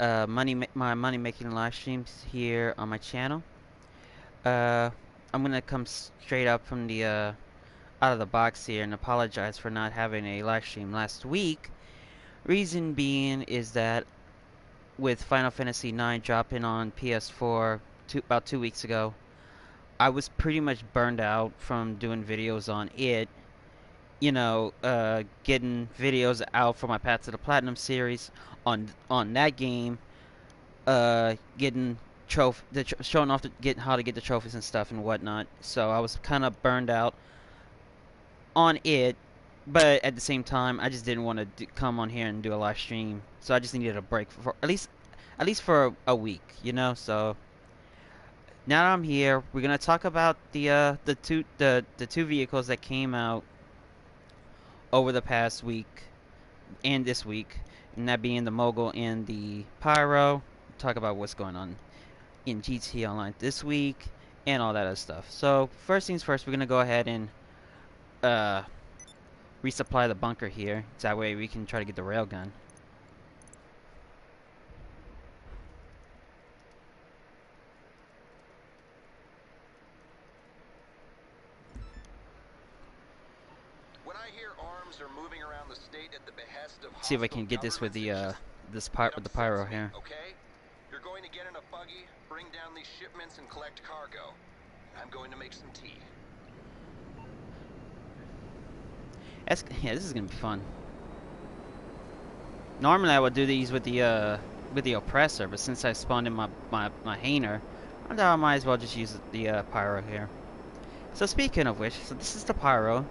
my money making live streams here on my channel. Uh, I'm gonna come straight up from the out of the box here and apologize for not having a live stream last week. Reason being is that with Final Fantasy IX dropping on PS4 about 2 weeks ago, I was pretty much burned out from doing videos on it. Getting videos out for my Path to the Platinum series on that game, getting showing off how to get the trophies and stuff and whatnot. So I was kind of burned out on it, but at the same time, I just didn't want to come on here and do a live stream. So I just needed a break for at least for a week, So now that I'm here, we're gonna talk about the two vehicles that came out over the past week and this week, and that being the Mogul and the Pyro. Talk about what's going on in GT Online this week and all that other stuff. So first things first, we're gonna go ahead and uh, resupply the bunker here. So that way we can try to get the railgun. When I hear arms are moving around the state at the behest of see if I can get this with the this part with the pyro here. Okay, you're going to get in a buggy, bring down these shipments, and collect cargo. I'm going to make some tea. Yeah, this is gonna be fun. Normally I would do these with the oppressor, but since I spawned in my Hainer, I thought I might as well just use the pyro here. So speaking of which, so this is the pyro.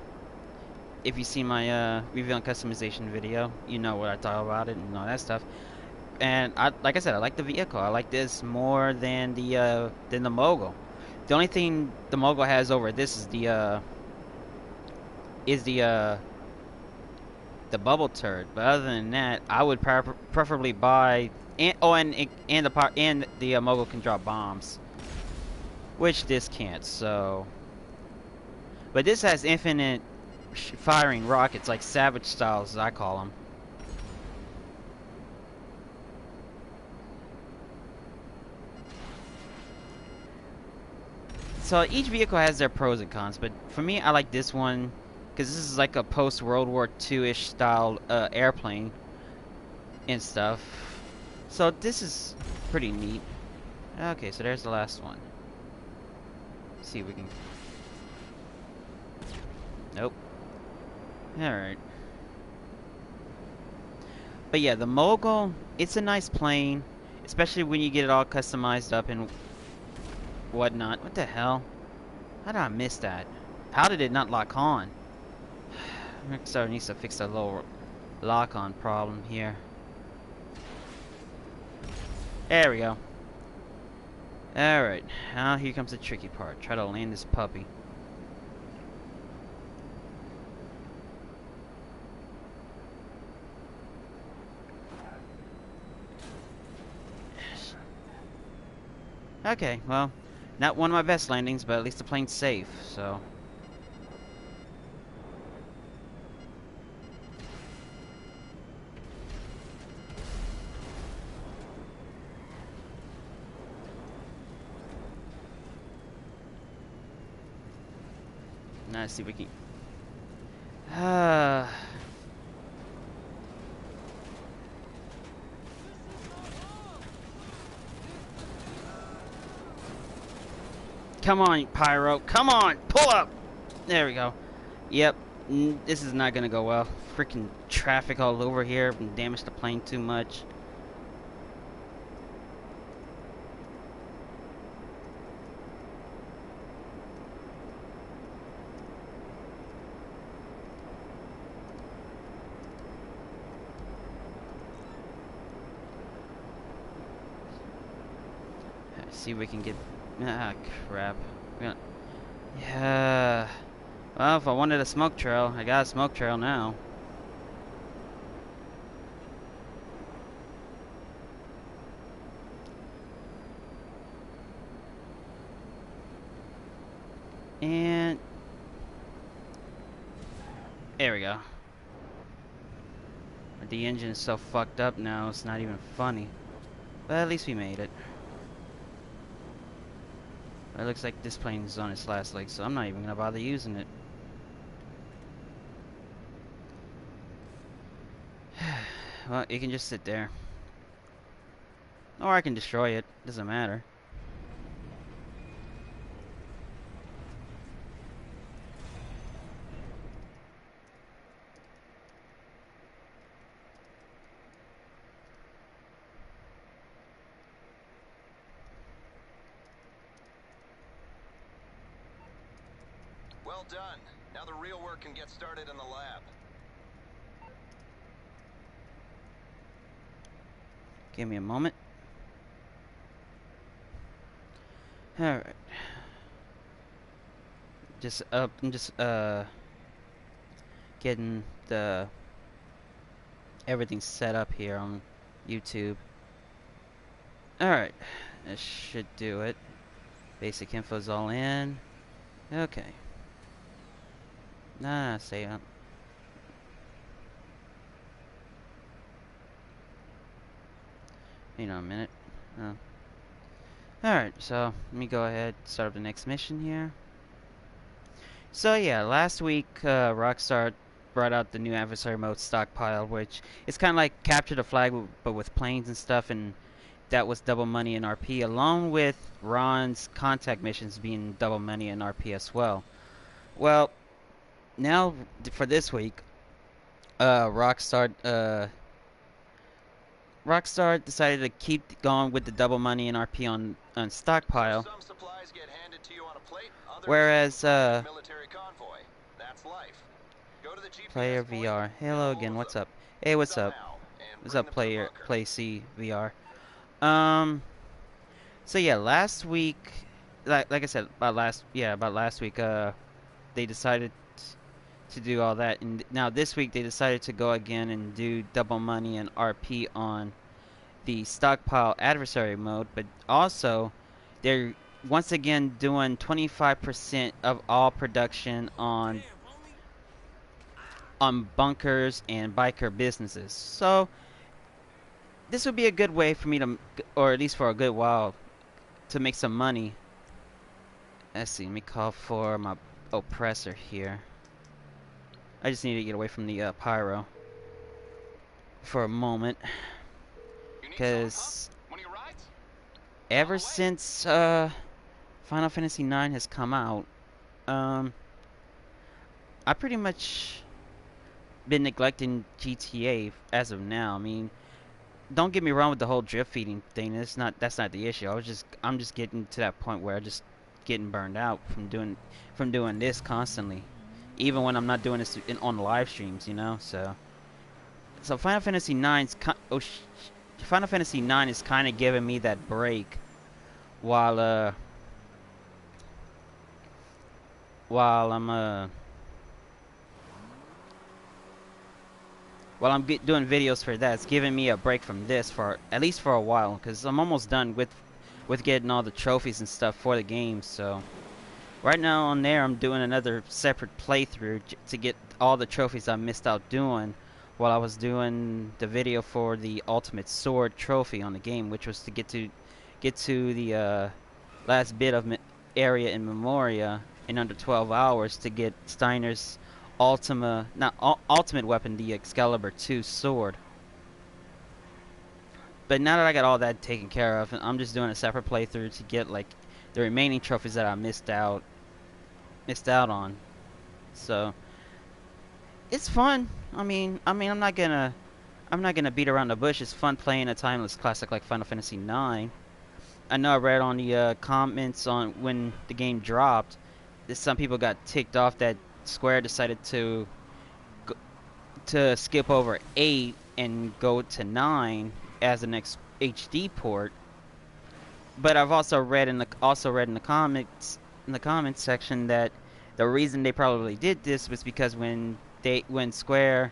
If you see my review and customization video, you know what I thought about it and all that stuff. And like I said, I like the vehicle. I like this more than the Mogul. The only thing the Mogul has over this is the bubble turret. But other than that, I would preferably buy and the Mogul can drop bombs, which this can't. So, but this has infinite firing rockets, like Savage styles, as I call them. So each vehicle has their pros and cons, but for me, I like this one because this is like a post-World War II-ish style airplane and stuff. So this is pretty neat. Okay, so there's the last one. Let's see if we can... Nope. Alright. But yeah, the Mogul, it's a nice plane, especially when you get it all customized up and whatnot. What the hell? How did I miss that? How did it not lock on? Rockstar needs to fix that little lock-on problem here. There we go. Alright, now here comes the tricky part. Try to land this puppy. Okay, well, not one of my best landings, but at least the plane's safe, so... Now let's see if we can... Come on, Pyro. Come on! Pull up! There we go. Yep. This is not gonna go well. Freaking traffic all over here. And damaged the plane too much. Let's see if we can get... Ah, crap. Yeah. Well, if I wanted a smoke trail, I got a smoke trail now. And... there we go. But the engine is so fucked up now, it's not even funny. But at least we made it. It looks like this plane is on its last leg, so I'm not even gonna bother using it. Well, you can just sit there. Or I can destroy it. Doesn't matter. Well done. Now the real work can get started in the lab. Give me a moment. Alright. I'm just getting the everything set up here on YouTube. Alright. That should do it. Basic info's all in. Okay. Nah, stay up. Hang on a minute. Oh. Alright, so let me go ahead and start up the next mission here. So yeah, last week Rockstar brought out the new adversary mode stockpile, which is kind of like capture the flag but with planes and stuff, and that was double money in RP, along with Ron's contact missions being double money in RP as well. Well, now for this week, Rockstar decided to keep going with the double money in RP on stockpile. Some supplies get handed to you on a plate, others Whereas military convoy. That's life. Go to the GPS player point, VR. get Hello hold again. of What's them up? Hey, what's up? somehow, and What's bring up, them to the player bunker. Play C VR? So yeah, last week, like I said, about last week, they decided to do all that, and now this week they decided to go again and do double money and RP on the stockpile adversary mode, but also they're once again doing 25% of all production on bunkers and biker businesses. So this would be a good way for me to, or at least for a good while, to make some money. Let's see, let me call for my oppressor here. I just need to get away from the pyro for a moment, because ever since Final Fantasy IX has come out, I pretty much been neglecting GTA as of now. I mean, don't get me wrong with the whole drip feeding thing. That's not the issue. I'm just getting to that point where I'm just getting burned out from doing this constantly, even when I'm not doing this on live streams, you know. So Final Fantasy IX is kind of giving me that break while while I'm doing videos for that. It's giving me a break from this for at least for a while, because I'm almost done with getting all the trophies and stuff for the game. So right now on there, I'm doing another separate playthrough to get all the trophies I missed out doing while I was doing the video for the Ultimate Sword trophy on the game, which was to get to the last bit of area in Memoria in under 12 hours to get Steiner's ultimate weapon, the Excalibur 2 sword. But now that I got all that taken care of, I'm just doing a separate playthrough to get like the remaining trophies that I missed out on. So it's fun. I'm not gonna beat around the bush. It's fun playing a timeless classic like Final Fantasy IX. I know I read on the comments on when the game dropped that some people got ticked off that Square decided to skip over 8 and go to 9 as the next HD port. But I've also read in the comments section that the reason they probably did this was because when Square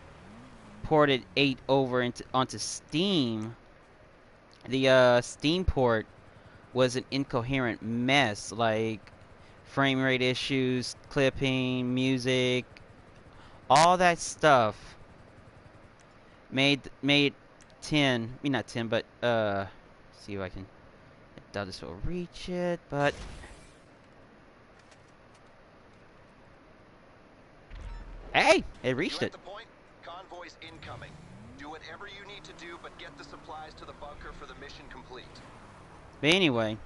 ported 8 over onto Steam, the Steam port was an incoherent mess, like frame rate issues, clipping, music, all that stuff made 10, I mean not 10, but See if I can. I doubt this will reach it, but hey, it reached You at it. the point? Convoy's incoming. Do whatever you need to do, but get the supplies to the bunker for the mission complete. But anyway,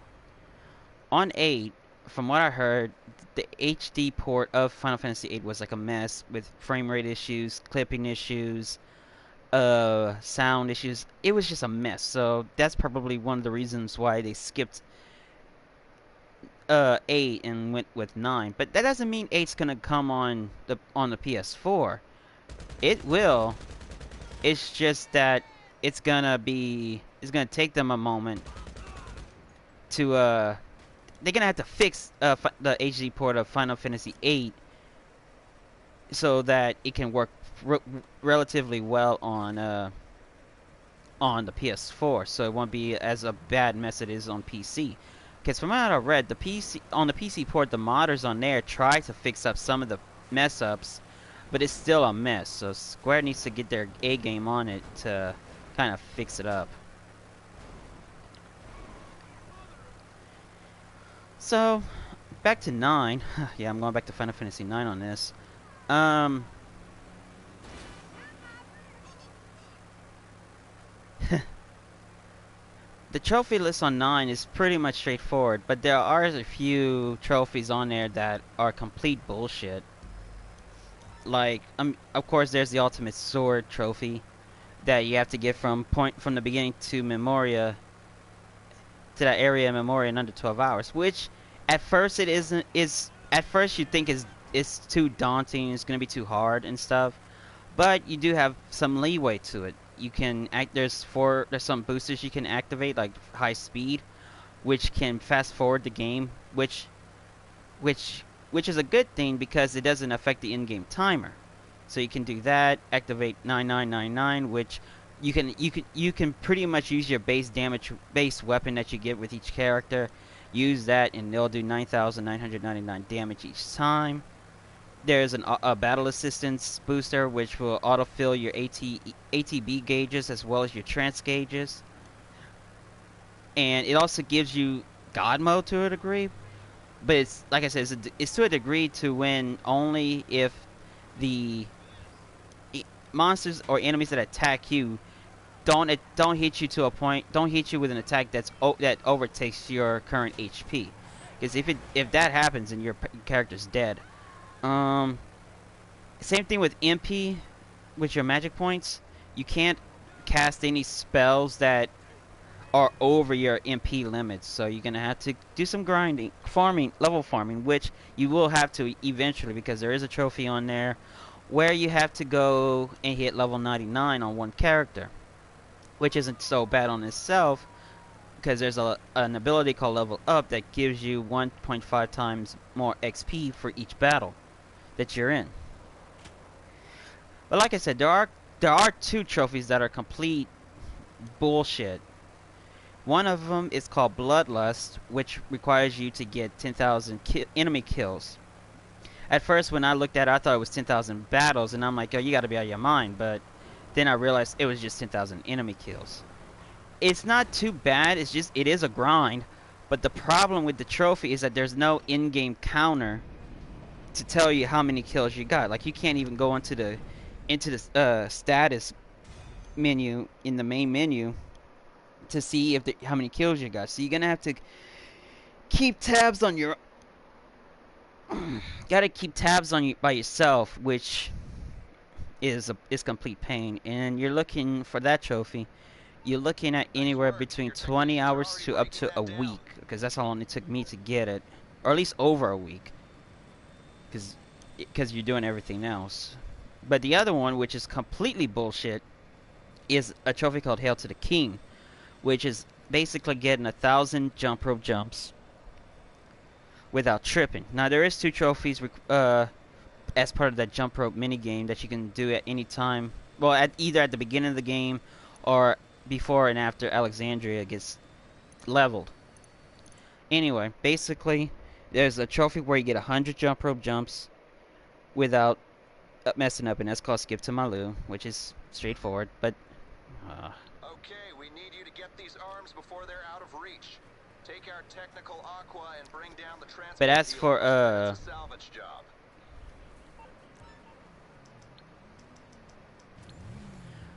on 8, from what I heard, the HD port of Final Fantasy 8 was like a mess with frame rate issues, clipping issues, sound issues. It was just a mess. So that's probably one of the reasons why they skipped 8 and went with 9. But that doesn't mean 8's gonna come on the PS4. It will. It's just that it's gonna take them a moment to they're gonna have to fix the HD port of Final Fantasy 8 so that it can work relatively well on the PS4, so it won't be as a bad mess it is on PC. Because from what I read, the PC port, the modders on there try to fix up some of the mess ups, but it's still a mess. So Square needs to get their A game on it to kind of fix it up. So back to 9. Yeah, I'm going back to Final Fantasy 9 on this. The trophy list on 9 is pretty much straightforward, but there are a few trophies on there that are complete bullshit. Like, of course, there's the Ultimate Sword trophy that you have to get from the beginning to Memoria, to that area in Memoria in under 12 hours. Which, at first, it isn't. At first you think it's too daunting. It's gonna be too hard and stuff. But you do have some leeway to it. You can there's some boosters you can activate, like high speed, which can fast forward the game, which which is a good thing because it doesn't affect the in-game timer. So you can do that, activate 9999, which you can pretty much use your base weapon that you get with each character, use that and they'll do 9,999 damage each time. There's a battle assistance booster which will autofill your ATB gauges as well as your trance gauges. And it also gives you God mode to a degree. But it's, like I said, it's to a degree to when only if the monsters or enemies that attack you don't hit you to a point, don't hit you with an attack that overtakes your current HP. Because if that happens, then your character's dead. Same thing with MP, with your magic points. You can't cast any spells that are over your MP limits, so you're gonna have to do some grinding, level farming, which you will have to eventually because there is a trophy on there where you have to go and hit level 99 on one character, which isn't so bad on itself because there's an ability called level up that gives you 1.5 times more XP for each battle that you're in. But like I said, there are 2 trophies that are complete bullshit. One of them is called Bloodlust, which requires you to get 10,000 enemy kills. At first, when I looked at it, I thought it was 10,000 battles, and I'm like, oh, you gotta be out of your mind. But then I realized it was just 10,000 enemy kills. It's not too bad, it is a grind. But the problem with the trophy is that there's no in-game counter to tell you how many kills you got. Like, you can't even go into the status menu in the main menu to see how many kills you got. So you're gonna have to keep tabs on your gotta keep tabs on you by yourself, which is complete pain. And you're looking for that trophy, you're looking at anywhere between 20 hours to up to a week, because that's how long it took me to get it, or at least over a week, because you're doing everything else. But the other one, which is completely bullshit, is a trophy called Hail to the King, which is basically getting 1,000 jump rope jumps without tripping. Now there is 2 trophies as part of that jump rope mini game that you can do at any time. Well, either at the beginning of the game or before and after Alexandria gets leveled. Anyway, basically, there's a trophy where you get 100 jump rope jumps without messing up, and that's called Skip to Malu, which is straightforward, but Okay, we need you to get these arms before they're out of reach. Take our technical aqua and bring down the transport But as dealer. for It's a salvage job.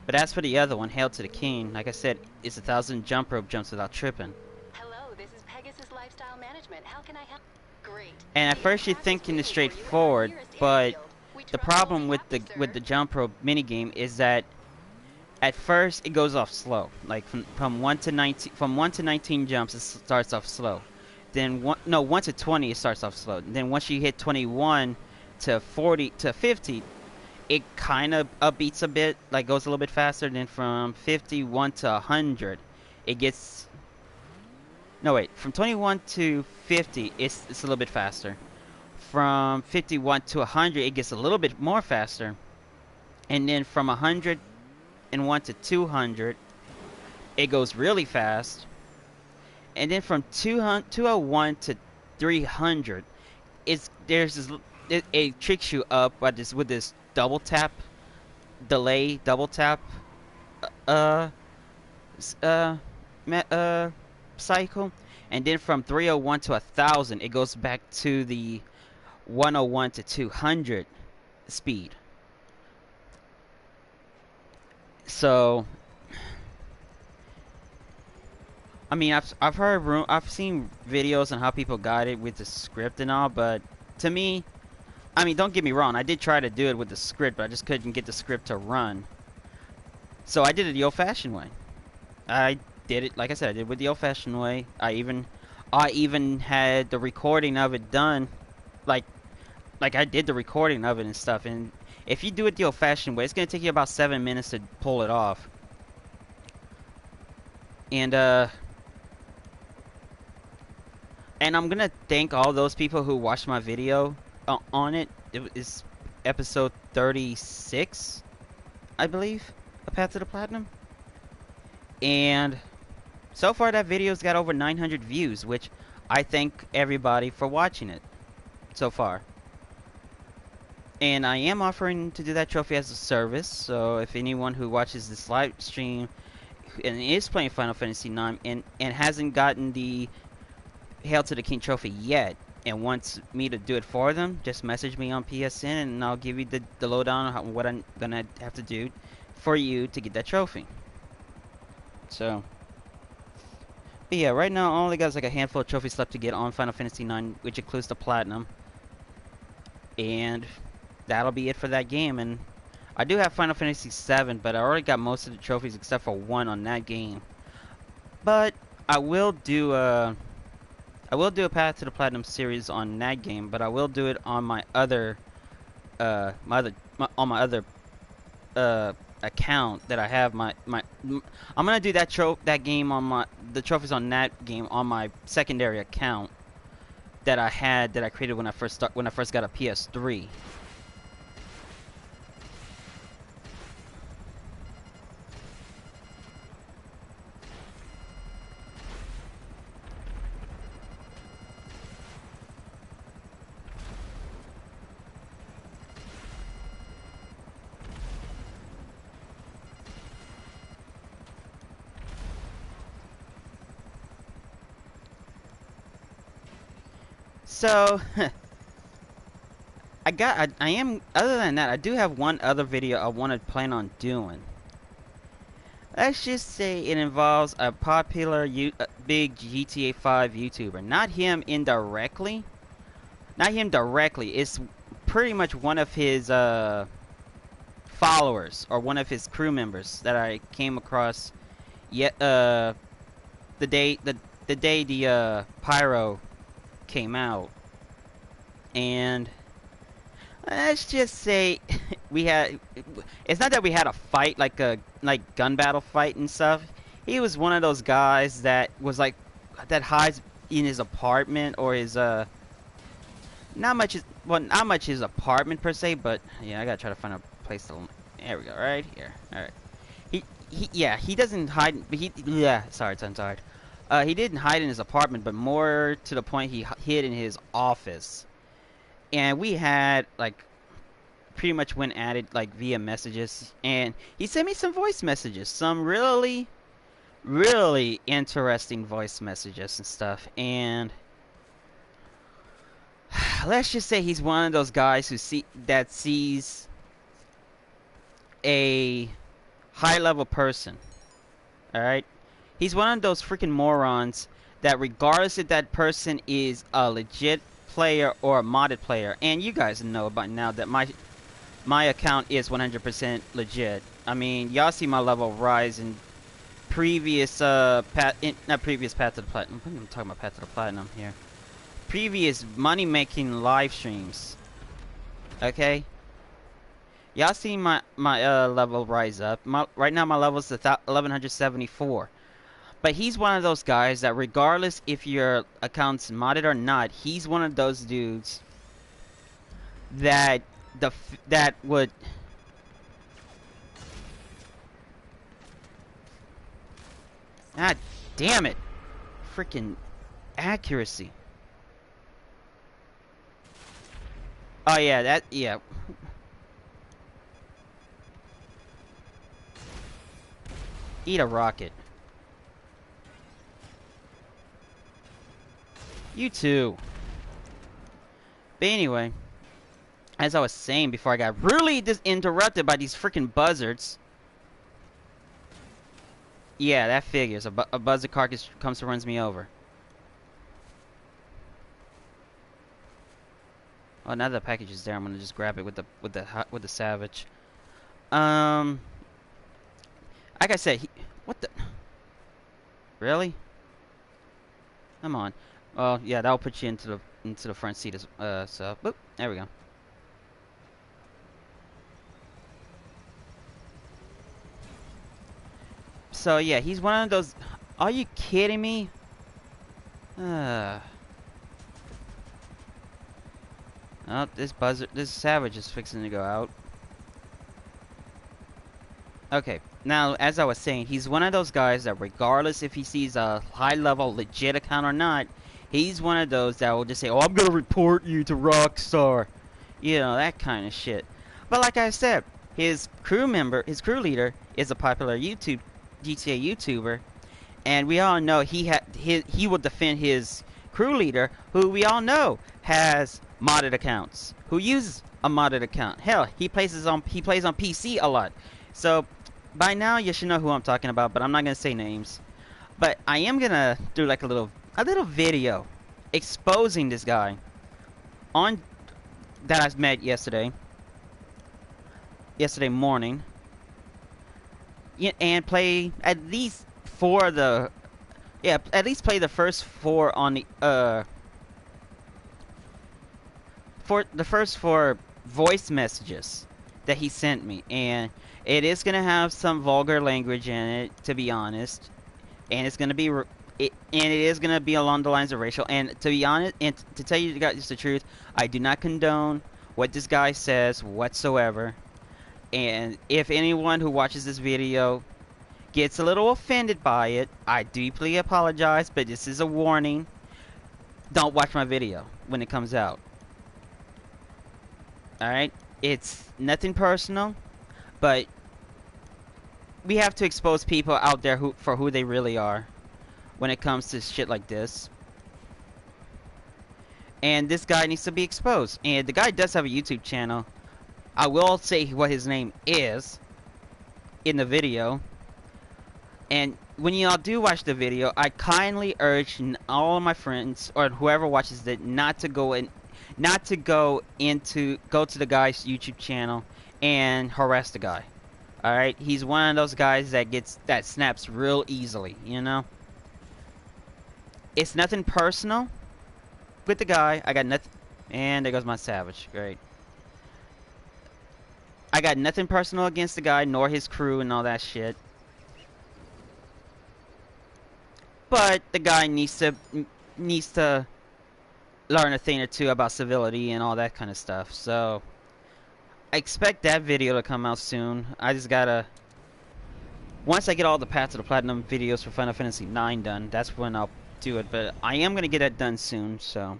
But as for the other one, Hail to the King, like I said, it's 1,000 jump rope jumps without tripping. Hello, this is Pegasus Lifestyle Management. How can I help? Great. And at first you're thinking it's straightforward, but the problem with the jump rope minigame is that at first it goes off slow. Like from 1 to 19 jumps it starts off slow. Then 1 to 20 it starts off slow. Then once you hit 21 to 40 to 50, it kind of upbeats a bit, like goes a little bit faster. Then from 51 to 100, it gets. No wait, from 21 to 50, it's a little bit faster. From 51 to 100, it gets a little bit more faster. And then from 101 to 200, it goes really fast. And then from 201 to 300, it tricks you up by with this double tap, delay, double tap, cycle. And then from 301 to 1,000, it goes back to the 101 to 200 speed. So, I mean, I've seen videos on how people got it with the script and all, but to me, I mean, don't get me wrong, I did try to do it with the script, but I just couldn't get the script to run. So I did it the old-fashioned way. I did it, like I said, I did it with the old-fashioned way. I even had the recording of it done, like I did the recording of it and stuff. And if you do it the old-fashioned way, it's gonna take you about 7 minutes to pull it off. And I'm gonna thank all those people who watched my video on it. It is episode 36, I believe, A Path to the Platinum. And so far that video's got over 900 views, which I thank everybody for watching it so far. And I am offering to do that trophy as a service, so if anyone who watches this live stream and is playing Final Fantasy IX and hasn't gotten the Hail to the King trophy yet and wants me to do it for them, just message me on PSN and I'll give you the lowdown on what I'm gonna have to do for you to get that trophy. So, but yeah, right now I only got like a handful of trophies left to get on Final Fantasy IX, which includes the Platinum. And that'll be it for that game. And I do have Final Fantasy VII, but I already got most of the trophies except for one on that game. But I will do a Path to the Platinum series on that game, but I will do it on my other account that I have. I'm gonna do that game on the trophies on that game on my secondary account that I created when I first got a PS3. So, other than that, I do have one other video I want to plan on doing. Let's just say it involves a popular big GTA 5 YouTuber. Not him indirectly. Not him directly. It's pretty much one of his followers or one of his crew members that I came across the day the Pyro came out. And let's just say it's not that we had a fight, like gun battle fight and stuff. He was one of those guys that hides in his apartment or his not much his apartment per se, but yeah, I gotta try to find a place to. There we go, right here. All right. He doesn't hide, but sorry, I'm tired. He didn't hide in his apartment, but more to the point, he hid in his office. And we had pretty much went at it via messages, and he sent me some voice messages, some really, really interesting voice messages and stuff. And let's just say he's one of those guys who sees a high level person. All right, he's one of those freaking morons that, regardless if that person is a legit player or a modded player, and you guys know by now that my account is 100% legit. I mean, y'all see my level rise in previous not previous Path to the Platinum. I'm talking about Path to the Platinum here. Previous money-making live streams. Okay, y'all seen my level rise up. Right now my level is 1174. But he's one of those guys that, regardless if your account's modded or not, he's one of those dudes that that would. God damn it! Freaking accuracy. Oh yeah, yeah. Eat a rocket. You too. But anyway, as I was saying before I got really interrupted by these freaking buzzards. Yeah, that figures. A buzzard carcass comes and runs me over. Oh, now the package is there. I'm gonna just grab it with the savage. Like I said, what the? Really? Come on. Well, yeah, that'll put you into the front seat as so. Boop. There we go. So yeah, he's one of those. Are you kidding me? Oh, this savage is fixing to go out. Okay, now as I was saying, he's one of those guys that, regardless if he sees a high-level legit account or not, he's one of those that will just say, "Oh, I'm gonna report you to Rockstar," you know, that kind of shit. But like I said, his crew leader, is a popular GTA YouTuber, and we all know he will defend his crew leader, who we all know has modded accounts, who uses a modded account. Hell, he plays on PC a lot. So by now you should know who I'm talking about, but I'm not gonna say names. But I am gonna do like a little video exposing this guy on that I met yesterday morning, and play at least play the first four on the first four voice messages that he sent me, and it is gonna have some vulgar language in it, to be honest, and it's gonna be it is gonna be along the lines of racial. And to be honest, and to tell you guys the truth, I do not condone what this guy says whatsoever. And if anyone who watches this video gets a little offended by it, I deeply apologize, but this is a warning. Don't watch my video when it comes out. Alright? It's nothing personal, but we have to expose people out there for who they really are when it comes to shit like this. And this guy needs to be exposed. And the guy does have a YouTube channel. I will say what his name is in the video. And when y'all do watch the video, I kindly urge all of my friends or whoever watches it not to go to the guy's YouTube channel and harass the guy. All right, he's one of those guys that snaps real easily, you know. It's nothing personal with the guy. I got nothing. And there goes my savage. Great. I got nothing personal against the guy, nor his crew and all that shit. But the guy needs to learn a thing or two about civility and all that kind of stuff. So I expect that video to come out soon. I just gotta, once I get all the Path to the Platinum videos for Final Fantasy IX done, that's when I'll do it. But I am gonna get that done soon. So,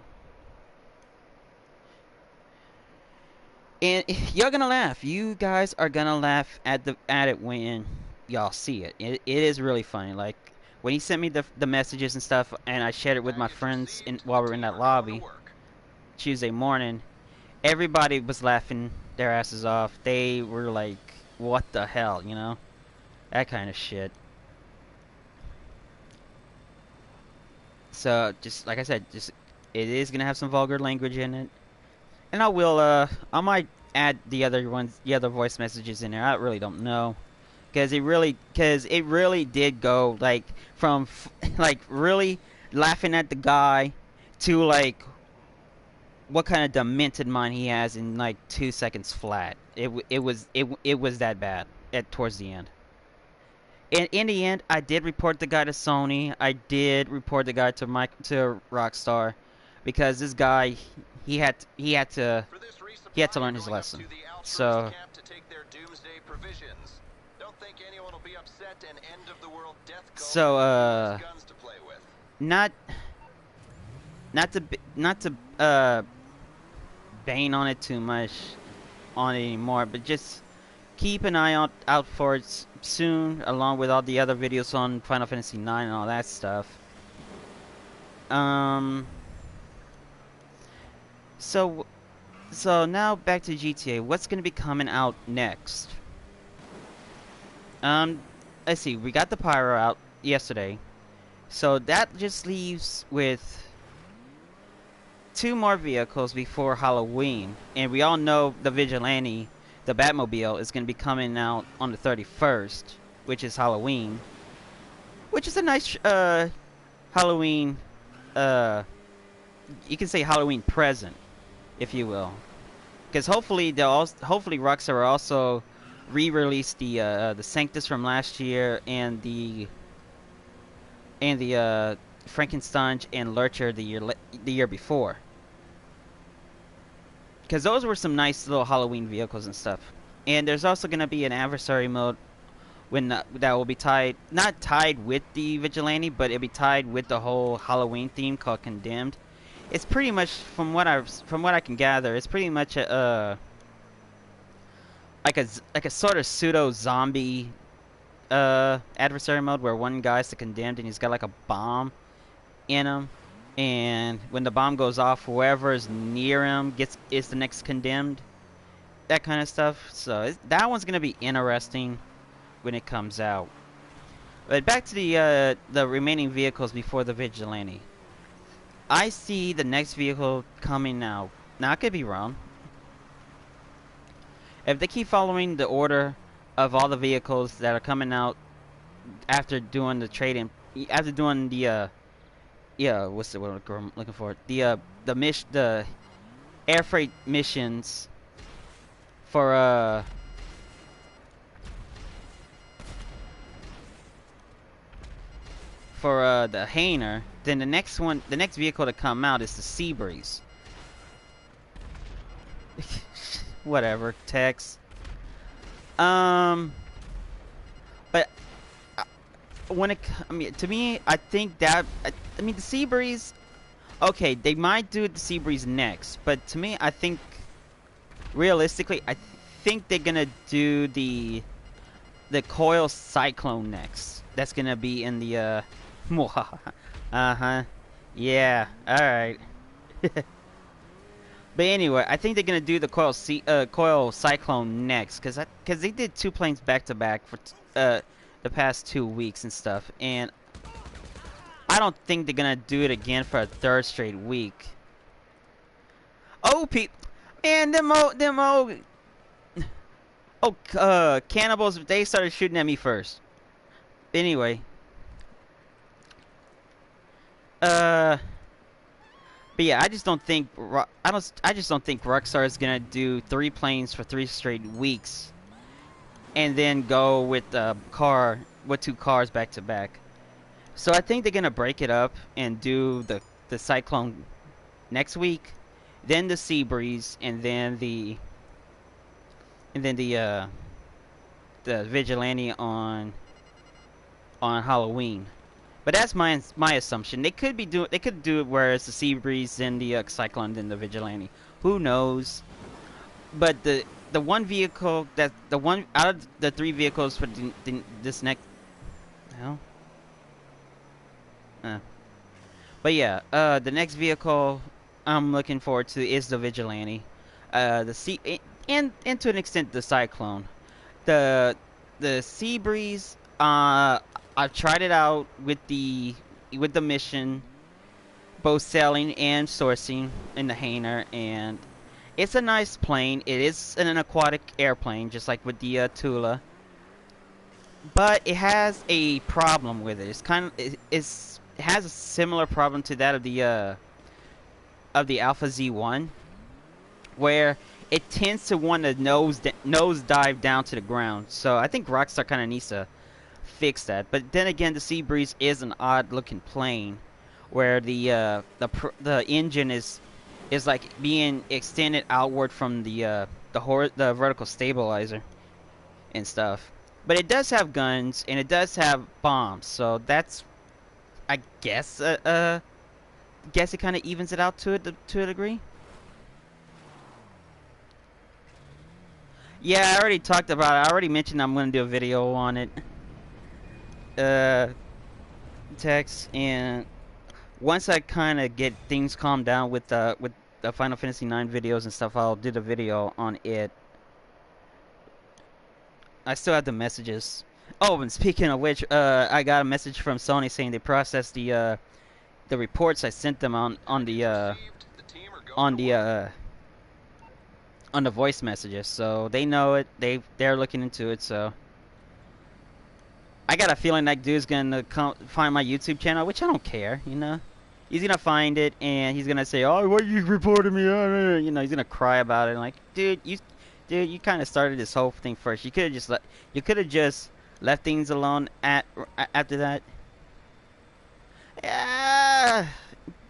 and you're gonna laugh. You guys are gonna laugh at it when y'all see it. It is really funny. Like when he sent me the messages and stuff, and I shared it with my Package friends received. while The we were in team that are going to lobby work. Tuesday morning. Everybody was laughing their asses off. They were like, "What the hell?" You know, that kind of shit. So just like I said, just it is gonna have some vulgar language in it, and I might add the other voice messages in there. I really don't know, because it really did go like from like really laughing at the guy to like what kind of demented mind he has in like 2 seconds flat. It was that bad at towards the end. In the end, I did report the guy to Sony. I did report the guy to Rockstar, because this guy For this he had to resupply, learn you're his going up to lesson. the outpost So camp to take their doomsday provisions. Don't think anyone will be upset an end of the world death cult so has guns to play with. not not to bang on it too much on it anymore, but just keep an eye out for it soon, along with all the other videos on Final Fantasy 9 and all that stuff. Um. So so now back to GTA. What's gonna be coming out next? Um. Let's see. We got the Pyro out yesterday, so that just leaves with two more vehicles before Halloween, and we all know the Vigilante, the Batmobile, is going to be coming out on the 31st, which is Halloween, which is a nice Halloween, uh, you can say Halloween present, if you will, because hopefully Rockstar will also re-release the Sanctus from last year and the Frankenstein and Lurcher the year before. Because those were some nice little Halloween vehicles and stuff. And there's also going to be an adversary mode that will be not tied with the Vigilante, but it'll be tied with the whole Halloween theme called Condemned. It's pretty much, from what I can gather, it's pretty much like a sort of pseudo zombie adversary mode where one guy's the Condemned and he's got like a bomb in him, and when the bomb goes off, whoever is near him is the next Condemned. That kind of stuff. So that one's gonna be interesting when it comes out. But back to the remaining vehicles before the Vigilante. I see the next vehicle coming out. Now I could be wrong. If they keep following the order of all the vehicles that are coming out after doing the trading, after doing the yeah, what's the word I'm looking for? The air freight missions for the Hainer, then the next vehicle to come out is the Seabreeze. Whatever, text. But to me, I think that I mean the Seabreeze. Okay, they might do the Seabreeze next, but to me, I think realistically, I think they're gonna do the Coil Cyclone next. That's gonna be in the uh-huh. Yeah, alright. But anyway, I think they're gonna do the Coil Cyclone next, cause they did two planes back to back for the past 2 weeks and stuff, and I don't think they're gonna do it again for a third straight week. Oh, man, cannibals, they started shooting at me first. Anyway, but yeah, I just don't think Rockstar is gonna do 3 planes for 3 straight weeks, and then go with 2 cars back to back. So I think they're gonna break it up and do the Cyclone next week, then the Seabreeze, and then the Vigilante on Halloween. But that's my assumption. They could do it where it's the Seabreeze, then the Cyclone, then the Vigilante. Who knows? But the one vehicle that the one out of the three vehicles for this next hell. Uh, but yeah, the next vehicle I'm looking forward to is the Vigilante, the sea, and to an extent the Cyclone. The Sea Breeze. I've tried it out with the mission, both selling and sourcing in the hangar, and it's a nice plane. It is an aquatic airplane, just like with the Tula, but it has a problem with it. It's kind of it has a similar problem to that of the Alpha Z1, where it tends to want to nose dive down to the ground. So I think Rockstar kind of needs to fix that. But then again, the Sea Breeze is an odd looking plane, where the engine is like being extended outward from the vertical stabilizer and stuff. But it does have guns and it does have bombs, so that's I guess it kind of evens it out to a degree. Yeah, I already talked about it. I already mentioned I'm gonna do a video on it. Uh, Text, and once I kind of get things calmed down with the Final Fantasy IX videos and stuff, I'll do the video on it. I still have the messages. Oh, and speaking of which, I got a message from Sony saying they processed the reports I sent them on the on the voice messages, so they know it. They're looking into it. So I got a feeling that dude's gonna find my YouTube channel, which I don't care. You know, he's gonna find it and he's gonna say, "Oh, why you reported me?" You know, he's gonna cry about it. And like, dude, you kind of started this whole thing first. You could have just left things alone after that. Yeah,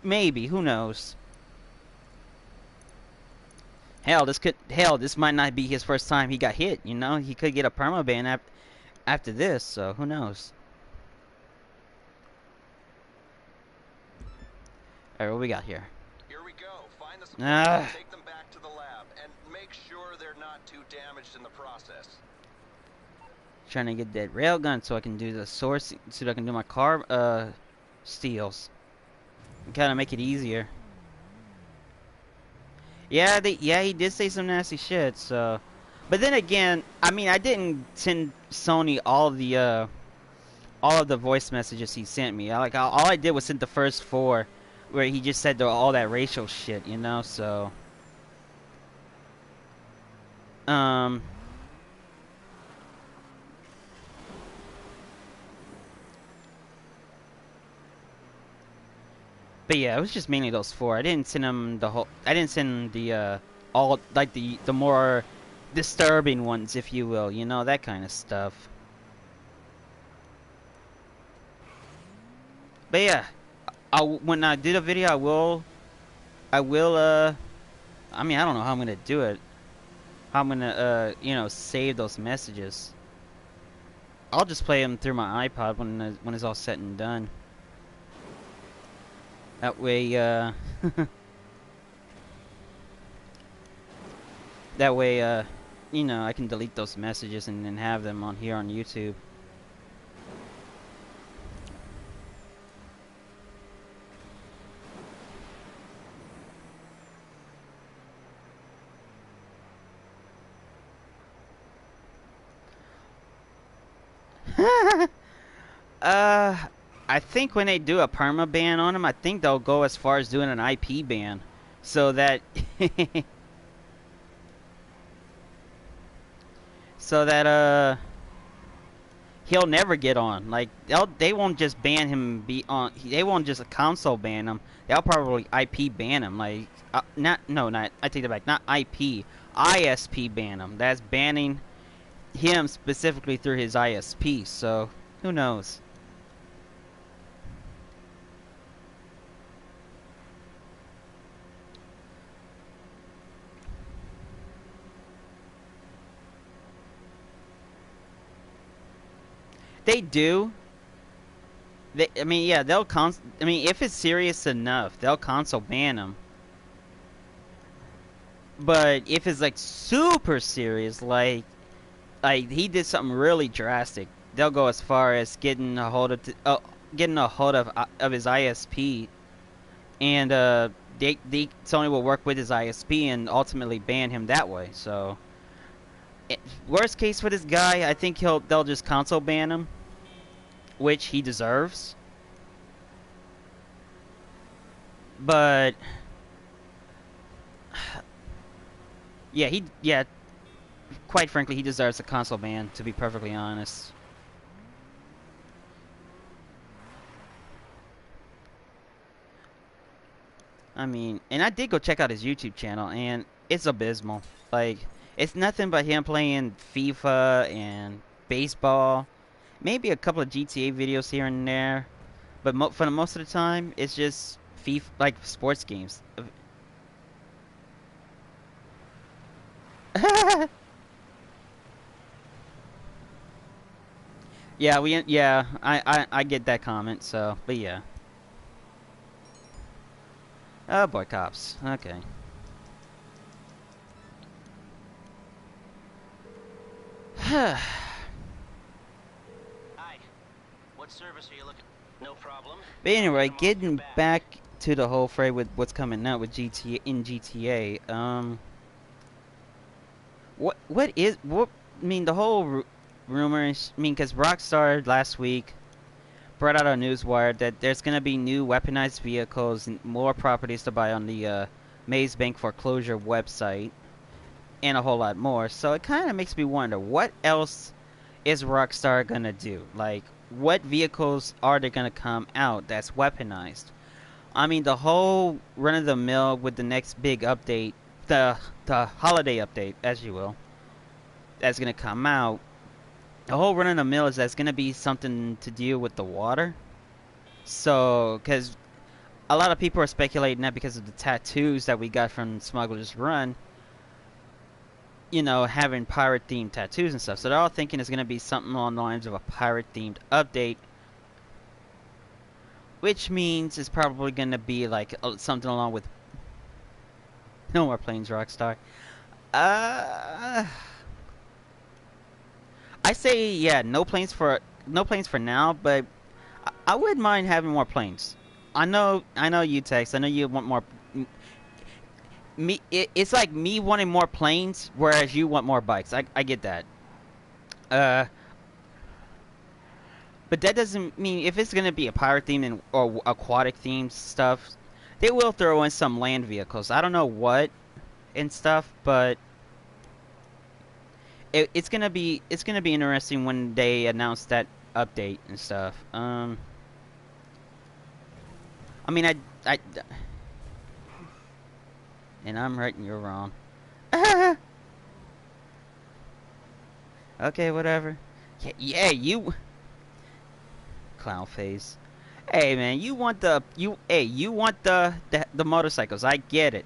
maybe. Who knows? Hell, this might not be his first time he got hit. You know, he could get a perma ban after this. So who knows? All right, what we got here? Here we go. Find the supplies and take them back to the lab, and make sure they're not too damaged in the process. Trying to get that railgun so I can do the sourcing, so I can do my car steals. Kind of make it easier. Yeah, he did say some nasty shit. So, but then again, I mean, I didn't send Sony all of the voice messages he sent me. All I did was send the first 4, where he just said all that racial shit, you know. So, but yeah, it was just mainly those 4. I didn't send him the whole. I didn't send the all like the more disturbing ones, if you will. You know, that kind of stuff. But yeah, when I do the video, I will. I mean, I don't know how I'm gonna do it. How I'm gonna you know, save those messages. I'll just play them through my iPod when it's all said and done. That way, that way, you know, I can delete those messages and then have them on here on YouTube. I think when they do a perma ban on them, I think they'll go as far as doing an IP ban, so that so that he'll never get on. Like they won't just ban him be on. They won't just console ban him. They'll probably IP ban him. Like not I take that back. Not IP, ISP ban him. That's banning him specifically through his ISP. So who knows? They do. I mean, yeah, I mean, if it's serious enough, they'll console ban them. But if it's like super serious, like he did something really drastic, they'll go as far as getting a hold of his ISP, and Sony will work with his ISP and ultimately ban him that way. So, worst case for this guy, I think they'll just console ban him, which he deserves. But yeah, quite frankly, he deserves a console ban, to be perfectly honest. I mean, and I did go check out his YouTube channel, and it's abysmal. Like, it's nothing but him playing FIFA and baseball, maybe a couple of GTA videos here and there, but for the most of the time, it's just FIFA, like sports games. Yeah, I get that comment. So, but yeah. Oh boy, cops. Okay. Hi. What service are you looking? No problem. But anyway, Come off your getting back. back to the whole fray with what's coming out with GTA. What? I mean, the whole rumors. I mean, because Rockstar last week brought out a newswire that there's gonna be new weaponized vehicles and more properties to buy on the Maze Bank foreclosure website, and a whole lot more. So it kind of makes me wonder, what else is Rockstar gonna do? Like, what vehicles are they gonna come out that's weaponized? I mean, the whole run of the mill with the next big update, the holiday update, as you will, that's gonna come out. The whole run of the mill is that's gonna be something to deal with the water. So, because a lot of people are speculating that because of the tattoos that we got from Smuggler's Run, you know, having pirate themed tattoos and stuff. So they're all thinking it's gonna be something along the lines of a pirate themed update, which means it's probably gonna be like something along with no more planes, Rockstar. Uh, I say yeah, no planes for now, but I wouldn't mind having more planes. I know you Tex. I know you want more. It's like me wanting more planes, whereas you want more bikes. I get that. Uh, but that doesn't mean if it's gonna be a pirate theme or aquatic themed stuff, they will throw in some land vehicles. I don't know what and stuff, but it's gonna be interesting when they announce that update and stuff. I mean, and I'm right and you're wrong. Okay, whatever. Yeah, you clown face. Hey man, you want the motorcycles. I get it.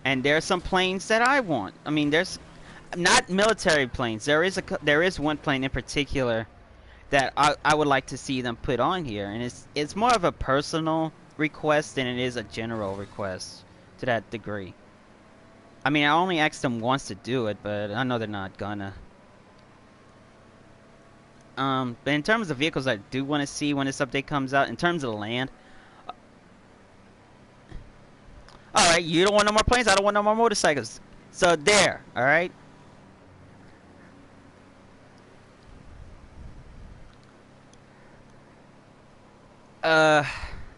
And there's some planes that I want. I mean, there's not military planes. There is one plane in particular that I would like to see them put on here, and it's more of a personal request than it is a general request to that degree. I mean, I only asked them once to do it, but I know they're not gonna. But in terms of vehicles I do want to see when this update comes out, in terms of the land, alright, you don't want no more planes, I don't want no more motorcycles. So there, alright?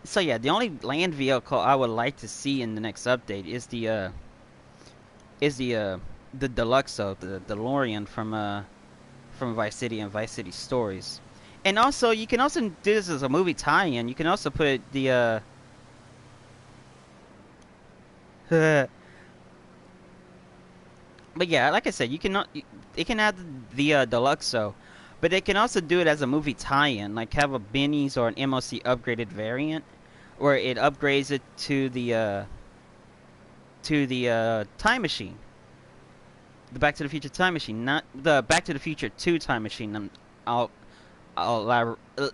So yeah, the only land vehicle I would like to see in the next update is the Deluxo, the DeLorean from Vice City and Vice City Stories. And also, you can also do this as a movie tie-in. You can also put the but yeah, like I said, you cannot. They can add the Deluxo, but they can also do it as a movie tie-in, like have a Benny's or an MOC upgraded variant, where it upgrades it to the time machine, the Back to the Future time machine, not the Back to the Future 2 time machine. I'll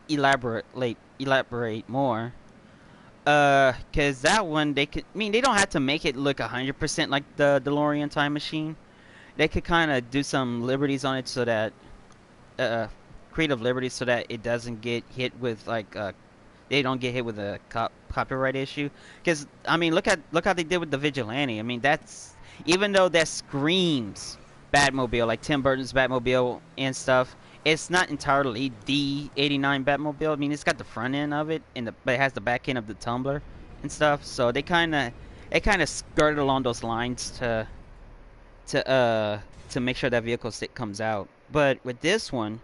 elaborate more. Cause that one they could. I mean, they don't have to make it look 100% like the DeLorean time machine. They could kind of do some liberties on it so that, uh, creative liberties so that it doesn't get hit with like they don't get hit with a copyright issue. Because I mean, look how they did with the Vigilante. I mean, that's even though that screams Batmobile, like Tim Burton's Batmobile and stuff. It's not entirely the '89 Batmobile. I mean, it's got the front end of it, but it has the back end of the tumbler and stuff. So they kind of skirted along those lines to make sure that vehicle stick comes out. But with this one,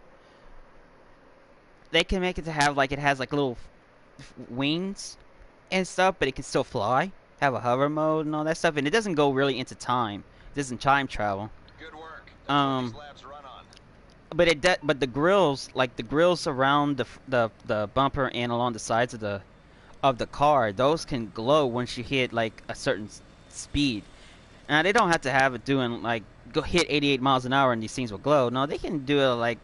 they can make it to have like it has like little wings and stuff, but it can still fly, have a hover mode and all that stuff, and it doesn't go really into time. It doesn't time travel. Good work. That's what these Um, labs run on. but the grills, like the grills around the bumper and along the sides of the car, those can glow once you hit like a certain speed. Now they don't have to have it doing like go hit 88 miles an hour and these things will glow. No, they can do it like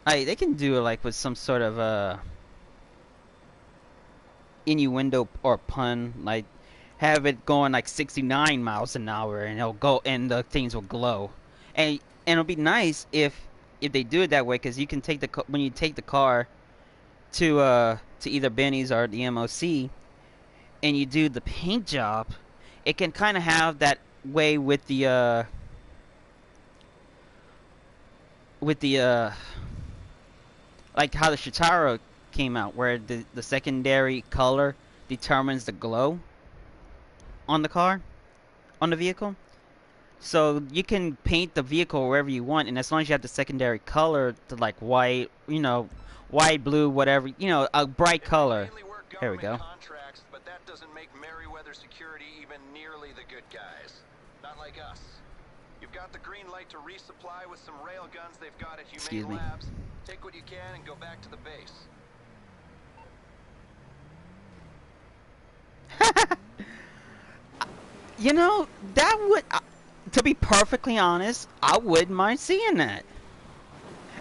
they can do it like with some sort of innuendo or pun, like have it going like 69 miles an hour and it'll go and the things will glow. And it'll be nice if they do it that way, because you can take when you take the car to either Benny's or the MOC and you do the paint job, it can kind of have that way with the like how the Shitara came out, where the secondary color determines the glow on the car, on the vehicle. So you can paint the vehicle wherever you want, and as long as you have the secondary color to like white, white, blue, whatever, a bright It may color. mainly work There we government go. contracts, but that doesn't make Merryweather Security even nearly the good guys. Not like us. You've got the green light to resupply with some railguns they've got at Excuse Humane me. Labs. Take what you can and go back to the base. That would, to be perfectly honest, I wouldn't mind seeing that.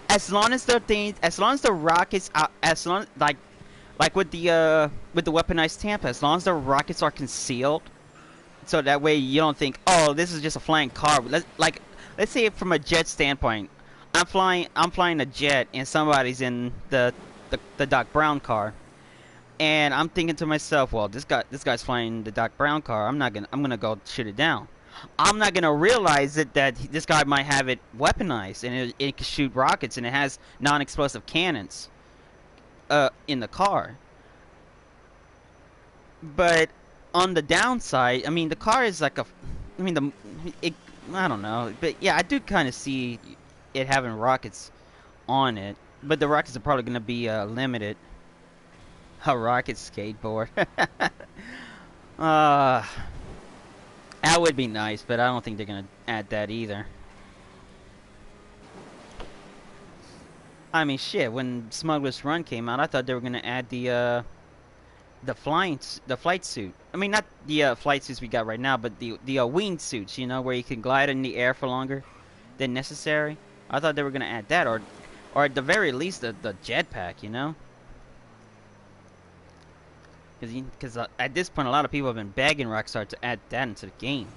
As long as as long as the rockets, as long like with the weaponized Tampa, as long as the rockets are concealed, so that way you don't think, oh, this is just a flying car. Let's say from a jet standpoint, I'm flying a jet and somebody's in the Doc Brown car, and I'm thinking to myself, well, this guy's flying the Doc Brown car. I'm gonna go shoot it down. I'm not gonna realize that this guy might have it weaponized and it can shoot rockets and it has non-explosive cannons in the car. But on the downside, I mean, the car is like I mean, it, I don't know, but yeah, I do kind of see it having rockets on it, but the rockets are probably gonna be limited. A rocket skateboard. uh, that would be nice, but I don't think they're gonna add that either. I mean, shit. When Smuggler's Run came out, I thought they were gonna add the flight suit. I mean, not the flight suits we got right now, but the wing suits. Where you can glide in the air for longer than necessary. I thought they were gonna add that, or at the very least the jetpack. Because at this point, a lot of people have been begging Rockstar to add that into the game.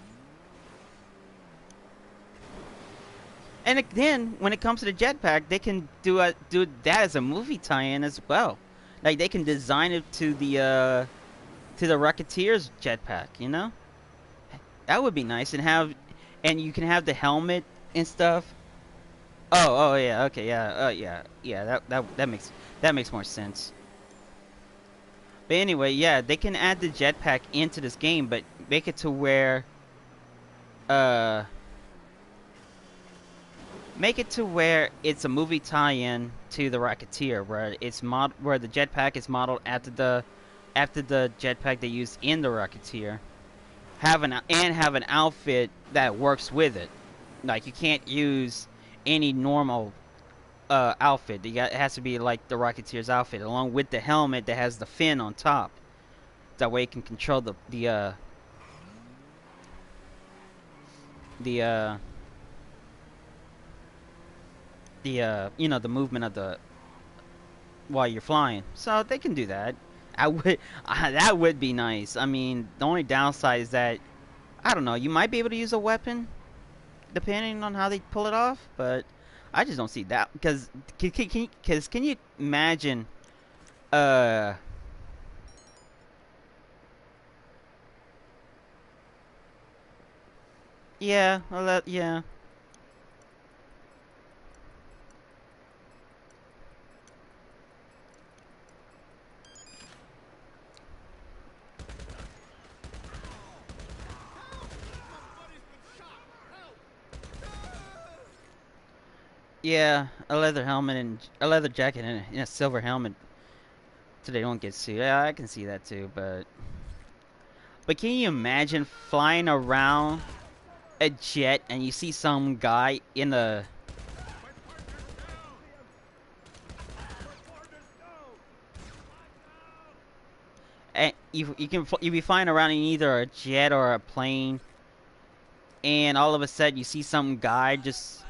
And then, when it comes to the jetpack, they can do that as a movie tie-in as well. Like they can design it to the Rocketeer's jetpack. That would be nice, and you can have the helmet and stuff. Oh yeah, okay, yeah. That makes more sense. But anyway, yeah, they can add the jetpack into this game, but make it to where, uh, make it to where it's a movie tie-in to the Rocketeer, where the jetpack is modeled after the jetpack they used in the Rocketeer. Have an outfit that works with it. Like you can't use any normal outfit. It has to be like the Rocketeer's outfit, along with the helmet that has the fin on top. That way, it can control the the movement of the while you're flying. So they can do that. I would. That would be nice. I mean, the only downside is that I don't know. You might be able to use a weapon depending on how they pull it off, but I just don't see that because can you imagine? Uh, yeah. Well, yeah. Yeah, a leather helmet and a leather jacket and a silver helmet, so they don't get sued. Yeah, I can see that too, but can you imagine flying around a jet and you see some guy in a and you be flying around in either a jet or a plane, and all of a sudden you see some guy just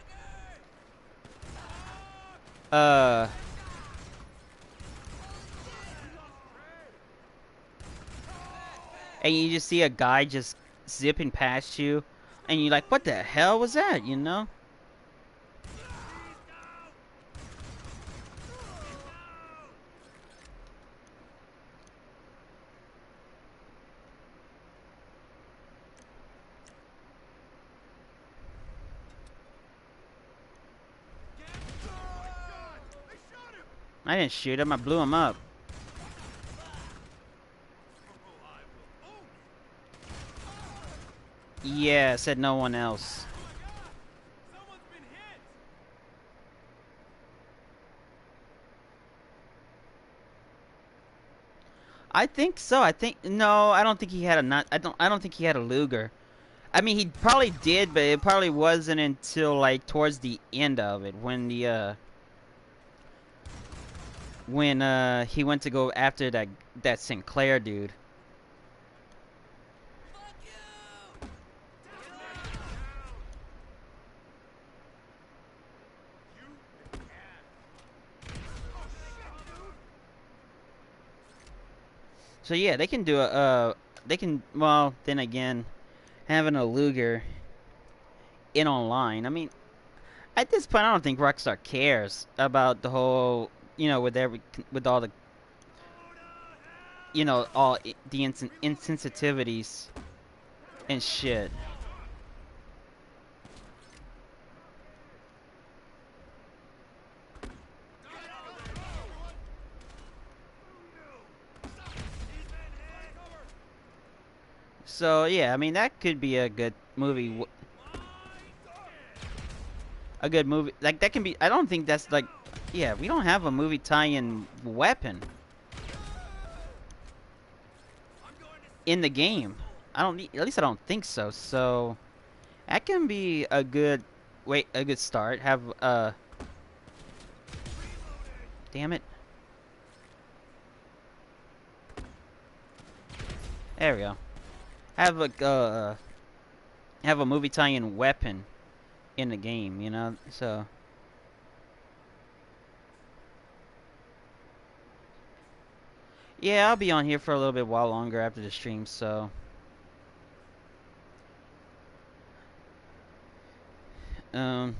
uh and you just see a guy just zipping past you, and you're like, what the hell was that? You know? I didn't shoot him. I blew him up. Yeah, said no one else. I think so. I think no. I don't think he had a not. I don't think he had a Luger. I mean, he probably did, but it probably wasn't until like towards the end of it when he went to go after that Sinclair dude. So yeah, they can do they can, well, then again, having a Luger in online. I mean, at this point, I don't think Rockstar cares about the whole, with all the, the insensitivities and shit. So yeah, I mean that could be a good movie. A good movie like that can be. I don't think that's like, yeah, we don't have a movie tie-in weapon in the game. I don't need, at least I don't think so. So that can be a good a good start. Have damn it. There we go. Have a movie tie-in weapon in the game, you know? So yeah, I'll be on here for a little bit while longer after the stream, so um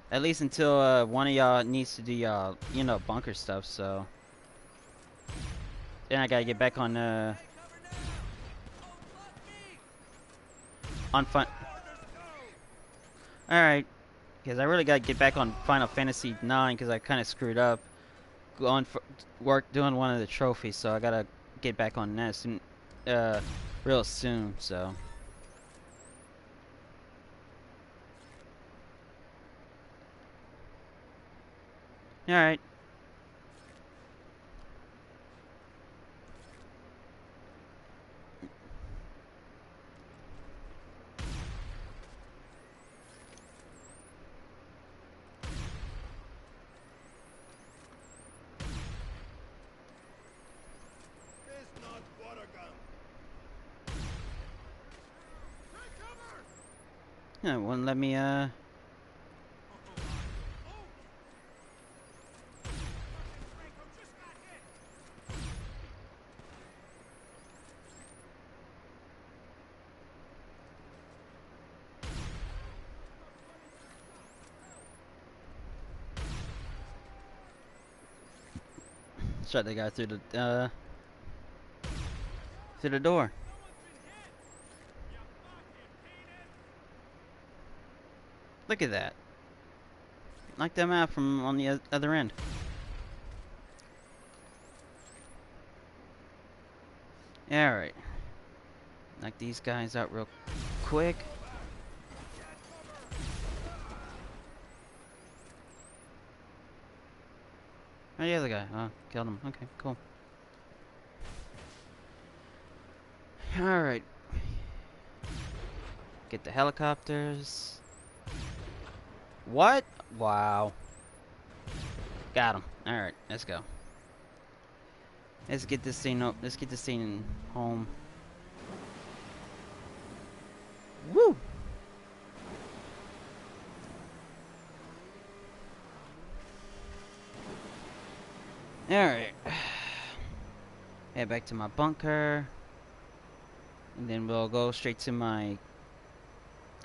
at least until one of y'all needs to do y'all, bunker stuff, so then I gotta get back on fun. Alright, because I really gotta get back on Final Fantasy 9 because I kind of screwed up going for work doing one of the trophies, so I gotta get back on that soon, real soon, so. Alright. Yeah, it wouldn't let me Shot the guy through the door. Look at that. Knocked them out from on the other end. Alright. Knock these guys out real quick. Oh, the other guy. Oh, killed him. Okay, cool. Alright. Get the helicopters. What? Wow. Got him. Alright, let's go. Let's get this thing up. Let's get this thing home. Woo! Alright. Head back to my bunker. And then we'll go straight to my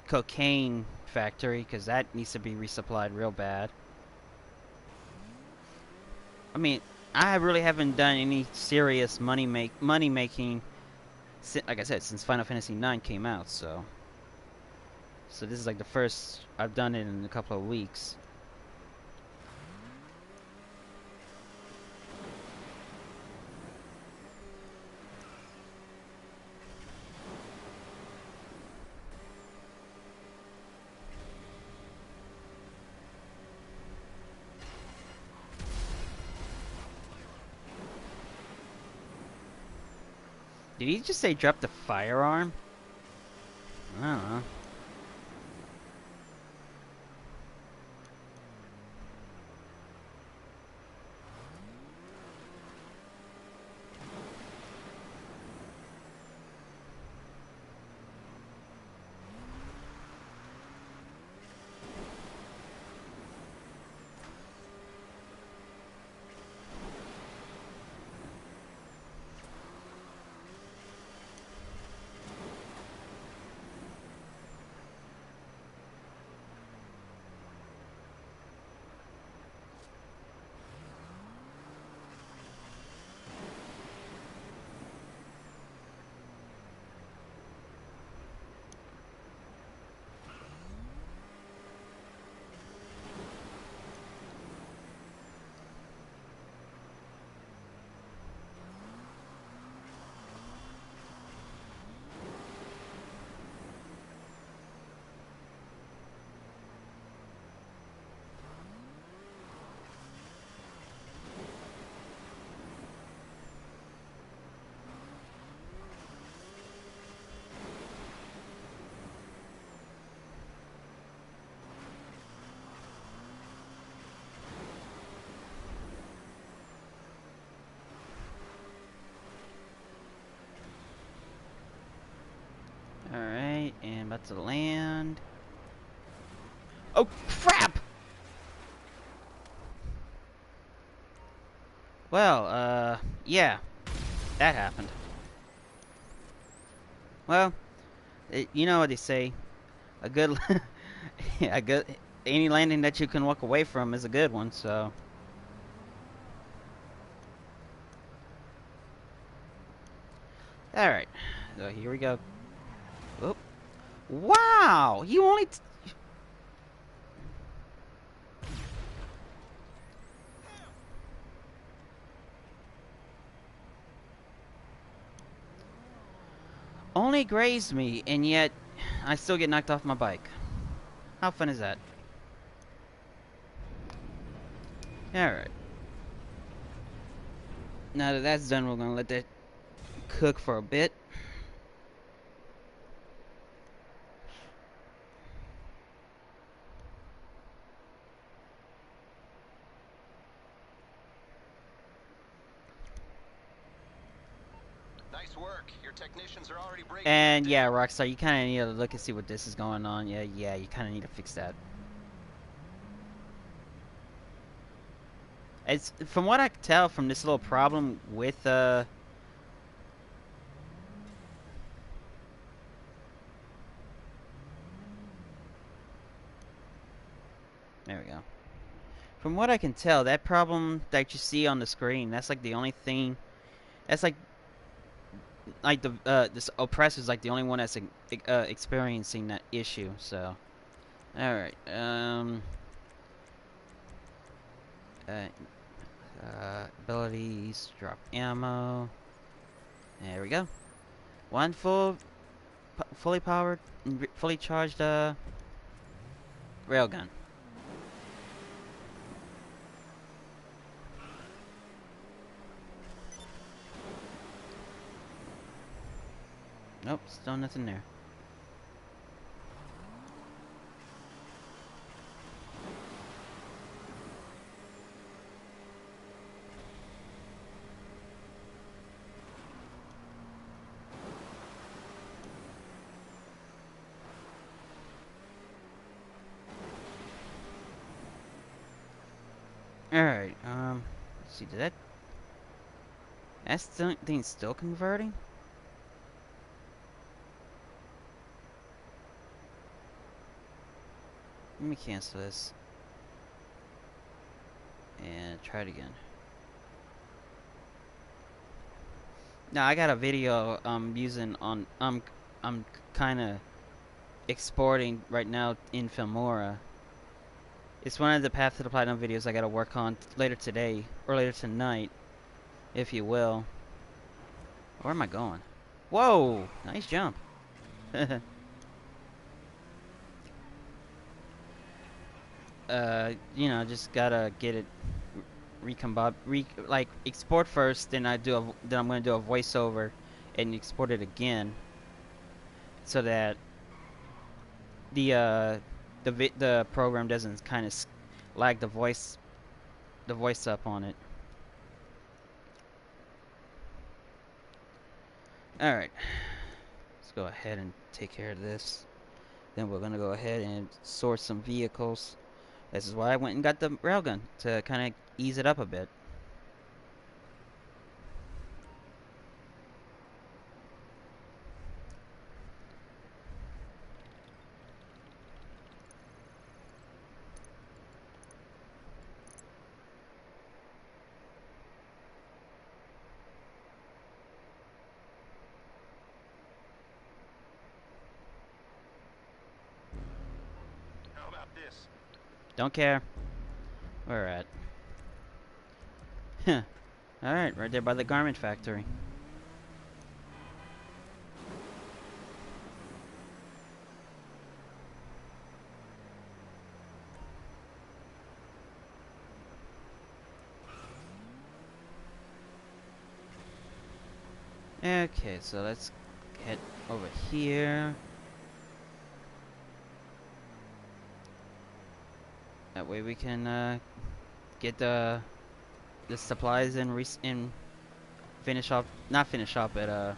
cocaine factory, because that needs to be resupplied real bad. I mean, I really haven't done any serious money making, like I said, since Final Fantasy IX came out. So this is like the first I've done it in a couple of weeks. Did he just say drop the firearm? I don't know. Alright, and about to land. Oh, crap! Well, yeah. That happened. Well, you know what they say. A good... a good... Any landing that you can walk away from is a good one, so... Alright. So here we go. Oop. Wow! You only... only grazed me, and yet I still get knocked off my bike. How fun is that? Alright. Now that that's done, we're gonna let that cook for a bit. Nice work. Your technicians are already breaking. And yeah, Rockstar, you kind of need to look and see what this is going on. Yeah, you kind of need to fix that. It's from what I can tell from this little problem with there we go. From what I can tell, that problem that you see on the screen, that's like the only thing. That's like the this oppressor's like the only one that's experiencing that issue. So, all right. Uh, abilities, drop ammo. There we go. One fully powered, fully charged railgun. Nope, still nothing there. Alright, let's see, that's the thing still converting? Let me cancel this. And try it again. Now I got a video using on I'm kinda exporting right now in Filmora. It's one of the Path to the Platinum videos I gotta work on later today, or later tonight, if you will. Where am I going? Whoa! Nice jump. You know, just gotta get it like export first, then then I'm gonna do a voiceover and export it again, so that the program doesn't kind of lag the voice up on it. All right, let's go ahead and take care of this. Then we're gonna go ahead and source some vehicles. This is why I went and got the railgun, to kind of ease it up a bit. How about this? Don't care. Where at? Huh. Alright, right there by the garment factory. Okay, so let's head over here. That way we can get the supplies and finish off, not finish off, but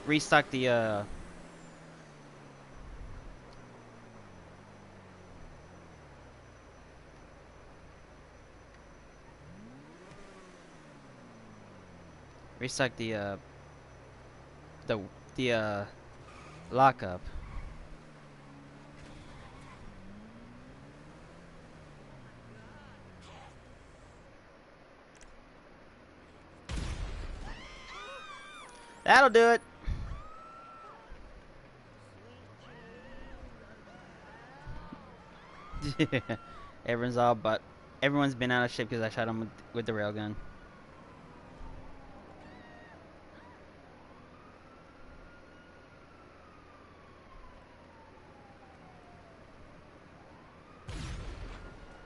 restock the restock the lockup. That'll do it. Everyone's been out of shape because I shot him with the railgun.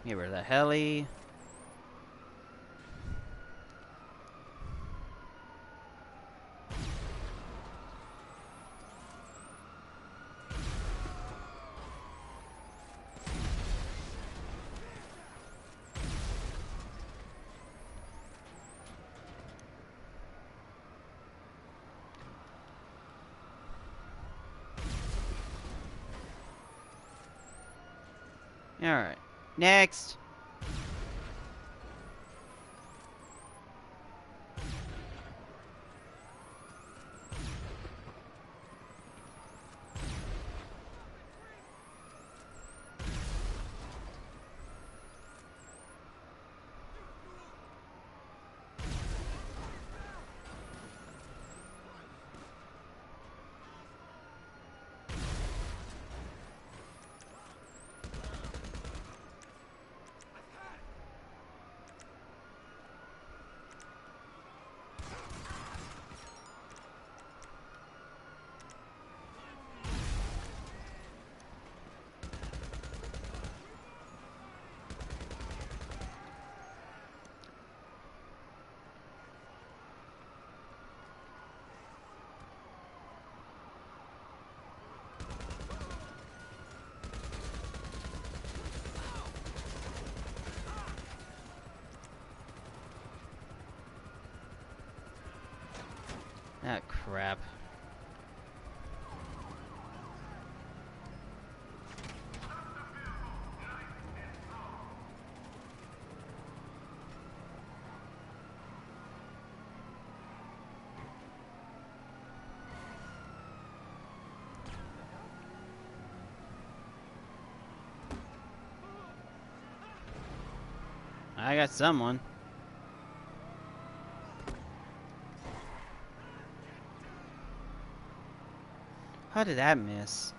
Get rid of the heli. Alright. Next! Ah, crap. I got someone. How did that miss?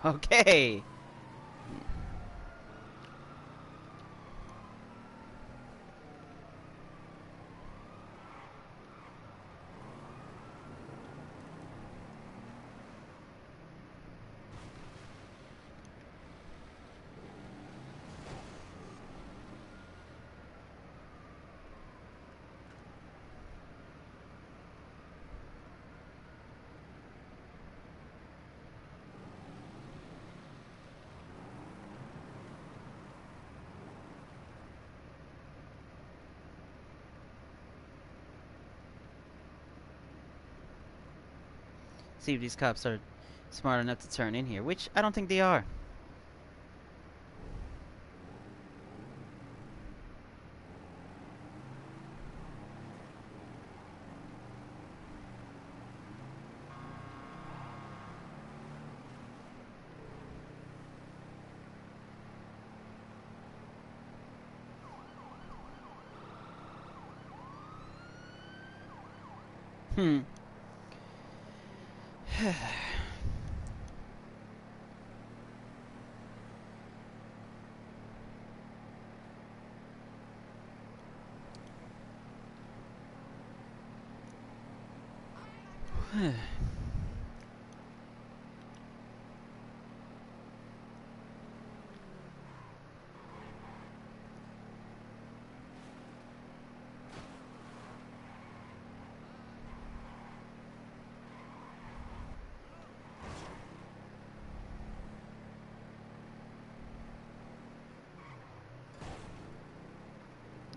Okay. See if these cops are smart enough to turn in here, which I don't think they are. Hmm.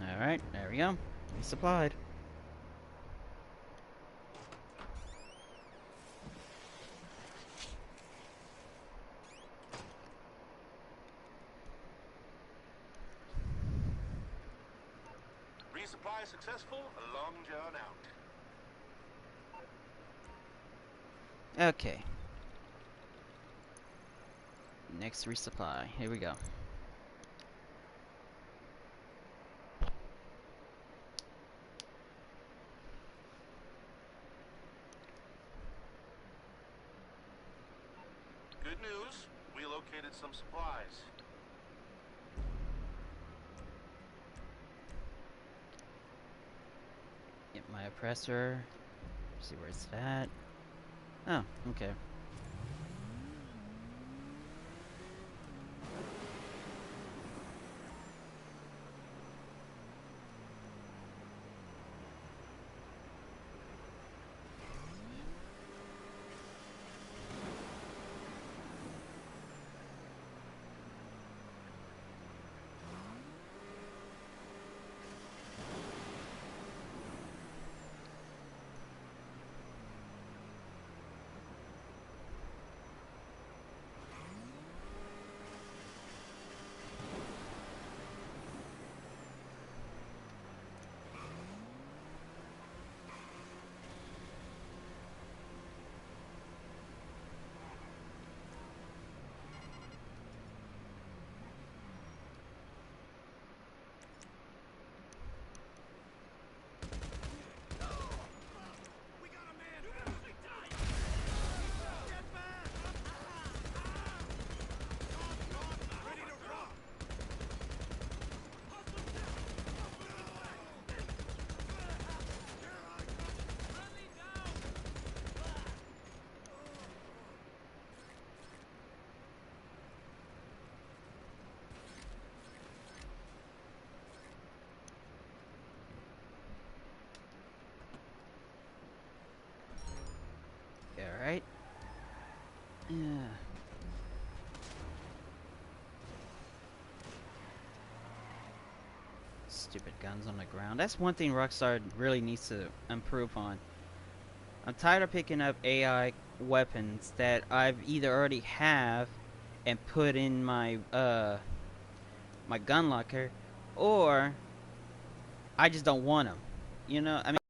Alright, there we go. Resupplied. Resupply successful, a long john out. Okay. Next resupply. Here we go. Good news, we located some supplies. Get my oppressor. See where it's at. Oh, okay. Stupid guns on the ground. That's one thing Rockstar really needs to improve on. I'm tired of picking up AI weapons that I've either already have and put in my my gun locker, or I just don't want them. You know, I mean.